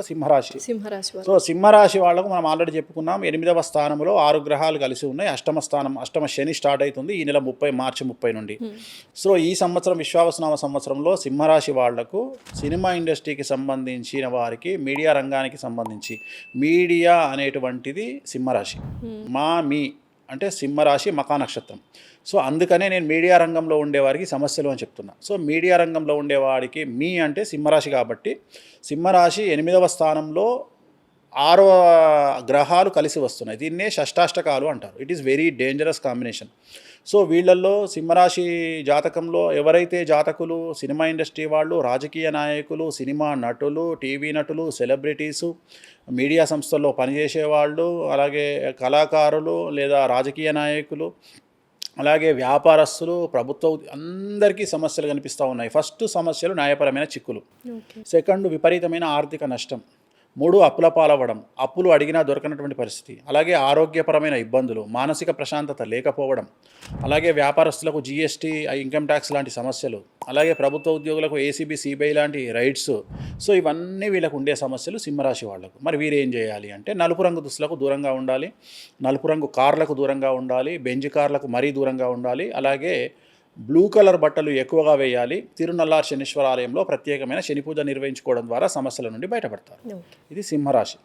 సింహరాశి. సింహరాశి వారు. సో సింహరాశి వాళ్ళకు మనం ఆల్రెడీ చెప్పుకున్నాం 8వ స్థానంలో 6 గ్రహాలు కలిసి ఉన్నాయి. అష్టమ శని స్టార్ట్ అవుతుంది ఈ నెల మార్చి 30 నుండి. సో ఈ సంవత్సరం విశ్వావసునామ సంవత్సరంలో సింహరాశి వాళ్లకు సినిమా ఇండస్ట్రీకి సంబంధించిన వారికి మీడియా రంగానికి సంబంధించి మీడియా అనేటువంటిది సింహరాశి. మీ అంటే సింహరాశి మకా నక్షత్రం. సో అందుకనే నేను మీడియా రంగంలో ఉండేవారికి సమస్యలు అని చెప్తున్నా. సో మీడియా రంగంలో ఉండేవాడికి మీ అంటే సింహరాశి కాబట్టి సింహరాశి 8వ స్థానంలో 6 గ్రహాలు కలిసి వస్తున్నాయి. దీన్నే షష్టాష్టకాలు అంటారు. It is very dangerous combination. So వీళ్ళల్లో సింహరాశి జాతకంలో ఎవరైతే జాతకులు సినిమా ఇండస్ట్రీ వాళ్ళు, రాజకీయ నాయకులు, సినిమా నటులు, టీవీ నటులు, సెలబ్రిటీసు, మీడియా సంస్థల్లో పనిచేసేవాళ్ళు, అలాగే కళాకారులు లేదా రాజకీయ నాయకులు, అలాగే వ్యాపారస్తులు, ప్రభుత్వ అందరికీ సమస్యలు కనిపిస్తూ ఉన్నాయి. ఫస్ట్ సమస్యలు న్యాయపరమైన చిక్కులు, సెకండ్ విపరీతమైన ఆర్థిక నష్టం, 3 అప్పుల పాలవ్వడం, అప్పులు అడిగినా దొరకనటువంటి పరిస్థితి, అలాగే ఆరోగ్యపరమైన ఇబ్బందులు, మానసిక ప్రశాంతత లేకపోవడం, అలాగే వ్యాపారస్తులకు జీఎస్టీ, ఇన్కమ్ ట్యాక్స్ లాంటి సమస్యలు, అలాగే ప్రభుత్వ ఉద్యోగులకు ఏసీబీ, సిబిఐ లాంటి రైట్స్. సో ఇవన్నీ వీళ్ళకు ఉండే సమస్యలు సింహరాశి వాళ్లకు. మరి వీరేం చేయాలి అంటే నలుపు రంగు దుస్తులకు దూరంగా ఉండాలి, నలుపు రంగు కార్లకు దూరంగా ఉండాలి, బెంజ్ కార్లకు మరీ దూరంగా ఉండాలి, అలాగే బ్లూ కలర్ బట్టలు ఎక్కువగా వేయాలి. తిరునల్లార్ శనీశ్వర ఆలయంలో ప్రత్యేకమైన శని పూజ నిర్వహించుకోవడం ద్వారా సమస్యల నుండి బయటపడతారు. ఇది సింహరాశి.